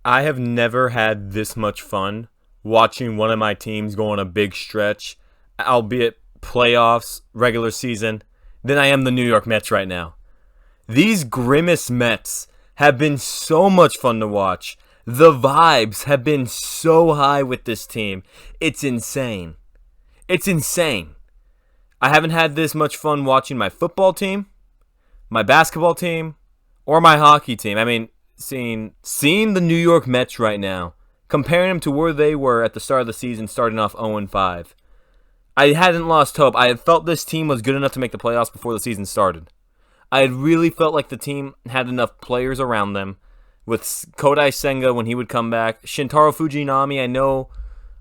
I have never had this much fun watching one of my teams go on a big stretch, albeit playoffs, regular season, than I am the New York Mets right now. These Grimace Mets have been so much fun to watch. The vibes have been so high with this team. It's insane. It's insane. I haven't had this much fun watching my football team, my basketball team, or my hockey team. I mean, seeing the New York Mets right now, comparing them to where they were at the start of the season, starting off 0-5. I hadn't lost hope. I had felt this team was good enough to make the playoffs before the season started. I had really felt like the team had enough players around them, with Kodai Senga when he would come back. Shintaro Fujinami, I know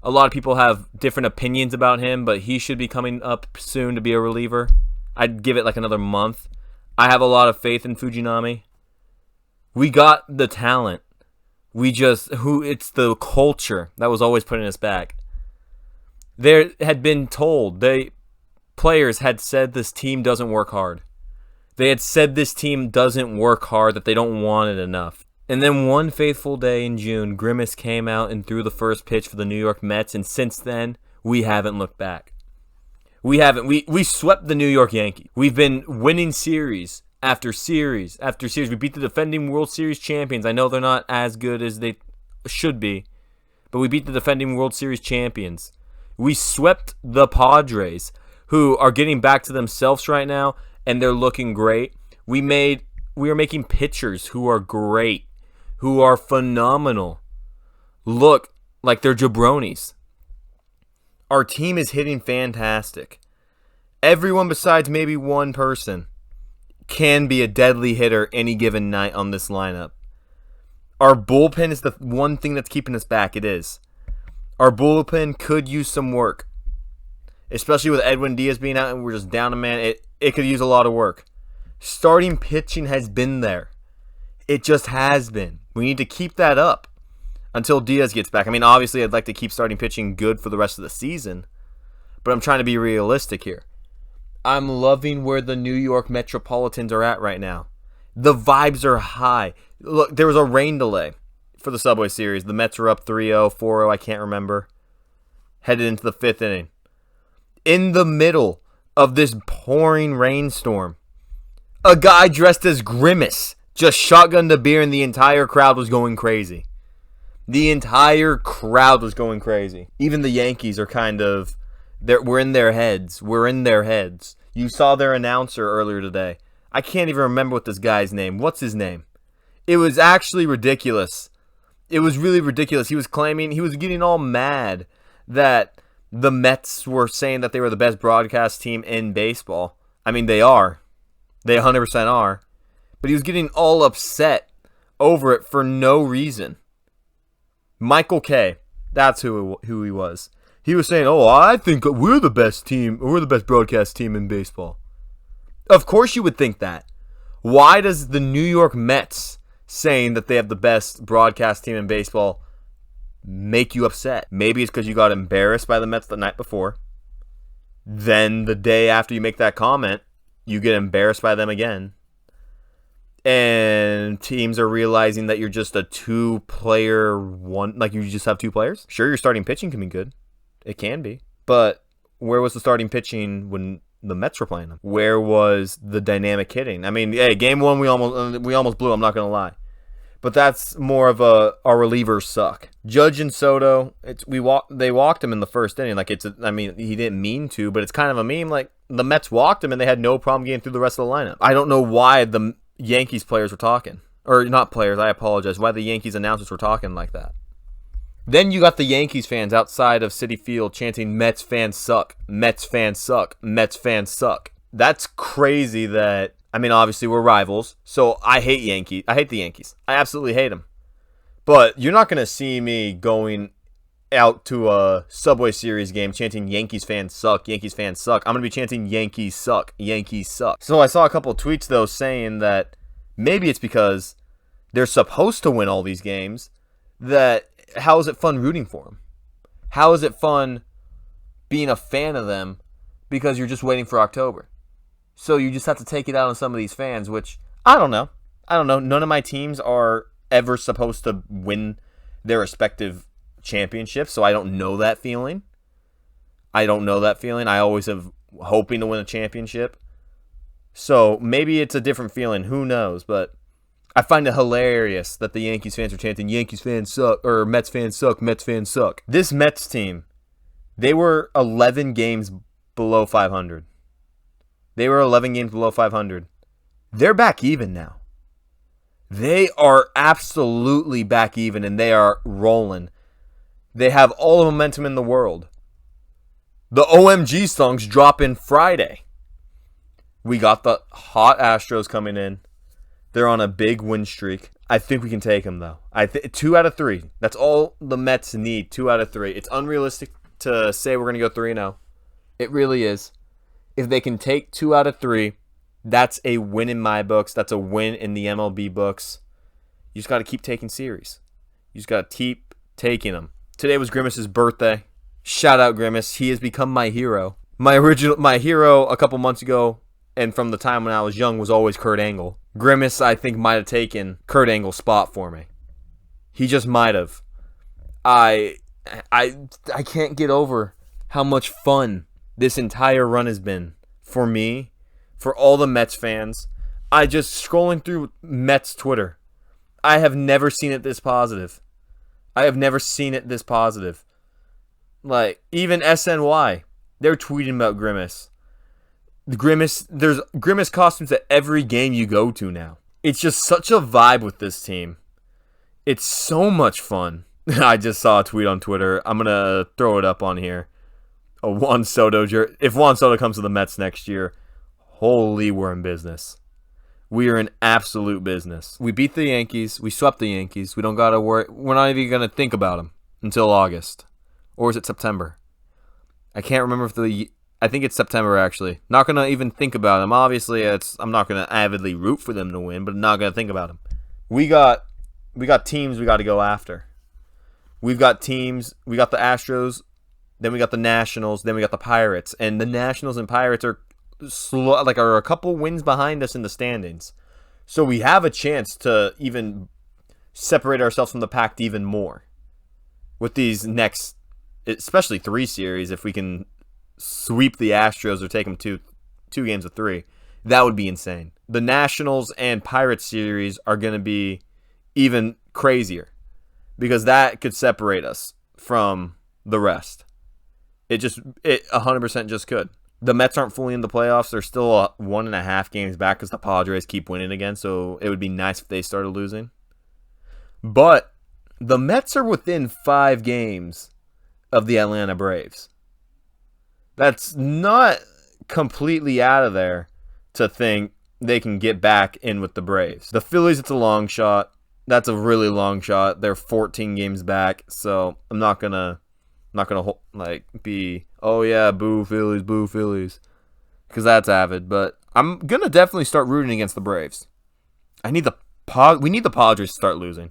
a lot of people have different opinions about him, but he should be coming up soon to be a reliever. I'd give it like another month. I have a lot of faith in Fujinami. We got the talent. It's the culture that was always putting us back. There had been told, players had said this team doesn't work hard. They had said this team doesn't work hard, that they don't want it enough. And then one faithful day in June, Grimace came out and threw the first pitch for the New York Mets, and since then, we haven't looked back. We haven't. We swept the New York Yankees. We've been winning series after series after series. We beat the defending World Series champions. I know they're not as good as they should be, but we beat the defending World Series champions. We swept the Padres, who are getting back to themselves right now, and they're looking great. We are making pitchers who are great, who are phenomenal, look like they're jabronis. Our team is hitting fantastic. Everyone besides maybe one person can be a deadly hitter any given night on this lineup. Our bullpen is the one thing that's keeping us back. It is. Our bullpen could use some work, especially with Edwin Diaz being out and we're just down a man. It could use a lot of work. Starting pitching has been there. It just has been. We need to keep that up until Diaz gets back. I mean, obviously, I'd like to keep starting pitching good for the rest of the season, but I'm trying to be realistic here. I'm loving where the New York Metropolitans are at right now. The vibes are high. Look, there was a rain delay for the Subway Series. The Mets were up 3-0, 4-0, I can't remember. Headed into the fifth inning. In the middle of this pouring rainstorm, a guy dressed as Grimace just shotgunned a beer and the entire crowd was going crazy. The entire crowd was going crazy. Even the Yankees are we're in their heads. We're in their heads. You saw their announcer earlier today. I can't even remember what this guy's name. What's his name? It was actually ridiculous. It was really ridiculous. He was getting all mad that the Mets were saying that they were the best broadcast team in baseball. I mean, they are. They 100% are. But he was getting all upset over it for no reason. Michael Kay, that's who he was. He was saying, "Oh, I think we're the best team. We're the best broadcast team in baseball." Of course you would think that. Why does the New York Mets saying that they have the best broadcast team in baseball make you upset? Maybe it's because you got embarrassed by the Mets the night before. Then the day after you make that comment, you get embarrassed by them again. And teams are realizing that you're just a two-player one, like you just have two players. Sure, your starting pitching can be good. It can be. But where was the starting pitching when the Mets were playing them? Where was the dynamic hitting? I mean, hey, game one we almost blew, I'm not going to lie. But that's more of our relievers suck. Judge and Soto, they walked him in the first inning. He didn't mean to, but it's kind of a meme. Like, the Mets walked him and they had no problem getting through the rest of the lineup. I don't know why the Yankees players were talking. Or not players, I apologize. Why the Yankees announcers were talking like that. Then you got the Yankees fans outside of Citi Field chanting, "Mets fans suck, Mets fans suck, Mets fans suck." That's crazy that, I mean, obviously we're rivals, so I hate the Yankees. I absolutely hate them. But you're not going to see me going out to a Subway Series game chanting, "Yankees fans suck, Yankees fans suck." I'm going to be chanting, "Yankees suck, Yankees suck." So I saw a couple of tweets, though, saying that maybe it's because they're supposed to win all these games, that how is it fun rooting for them? How is it fun being a fan of them because you're just waiting for October? So you just have to take it out on some of these fans, which I don't know. None of my teams are ever supposed to win their respective championships, so I don't know that feeling. I always have hoping to win a championship. So maybe it's a different feeling. Who knows? But I find it hilarious that the Yankees fans are chanting, Yankees fans suck, or Mets fans suck, Mets fans suck. This Mets team, they were 11 games below 500. They're back even now. They are absolutely back even, and they are rolling. They have all the momentum in the world. The OMG songs drop in Friday. We got the hot Astros coming in. They're on a big win streak. I think we can take them, though. 2 out of 3. That's all the Mets need, 2 out of 3. It's unrealistic to say we're going to go 3-0. It really is. If they can take 2 out of 3, that's a win in my books. That's a win in the MLB books. You just got to keep taking series. You just got to keep taking them. Today was Grimace's birthday. Shout out Grimace. He has become my hero. My hero a couple months ago, and from the time when I was young, was always Kurt Angle. Grimace, I think, might have taken Kurt Angle's spot for me. He just might have. I can't get over how much fun this entire run has been for me, for all the Mets fans. I just scrolling through Mets Twitter. I have never seen it this positive. Like, even SNY, they're tweeting about Grimace. There's Grimace costumes at every game you go to now. It's just such a vibe with this team. It's so much fun. I just saw a tweet on Twitter. I'm going to throw it up on here. A Juan Soto jersey. If Juan Soto comes to the Mets next year, holy, we're in business. We are in absolute business. We beat the Yankees. We swept the Yankees. We don't got to worry. We're not even going to think about them until August. Or is it September? I can't remember I think it's September, actually. Not going to even think about them. Obviously, I'm not going to avidly root for them to win, but I'm not going to think about them. We got teams we got to go after. We've got teams. We got the Astros. Then we got the Nationals. Then we got the Pirates. And the Nationals and Pirates are a couple wins behind us in the standings. So we have a chance to even separate ourselves from the pack even more. With these next, especially 3 series, if we can sweep the Astros or take them two games of 3, that would be insane. The Nationals and Pirates series are going to be even crazier because that could separate us from the rest. It 100% just could. The Mets aren't fully in the playoffs. They're still 1.5 games back because the Padres keep winning again, so it would be nice if they started losing. But the Mets are within 5 games of the Atlanta Braves. That's not completely out of there to think they can get back in with the Braves. The Phillies, it's a long shot. That's a really long shot. They're 14 games back, so I'm not gonna be, oh yeah, boo Phillies, because that's avid. But I'm gonna definitely start rooting against the Braves. We need the Padres to start losing.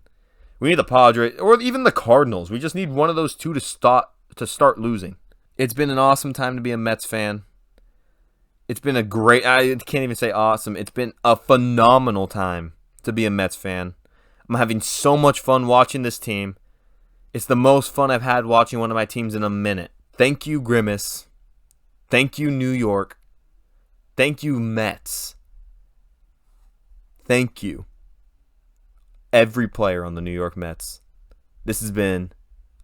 We need the Padres, or even the Cardinals. We just need one of those two to start losing. It's been an awesome time to be a Mets fan. It's been I can't even say awesome. It's been a phenomenal time to be a Mets fan. I'm having so much fun watching this team. It's the most fun I've had watching one of my teams in a minute. Thank you, Grimace. Thank you, New York. Thank you, Mets. Thank you, every player on the New York Mets. This has been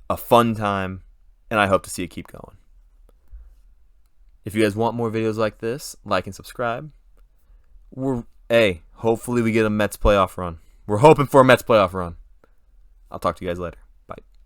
a fun time, and I hope to see it keep going. If you guys want more videos like this, like and subscribe. Hopefully we get a Mets playoff run. We're hoping for a Mets playoff run. I'll talk to you guys later.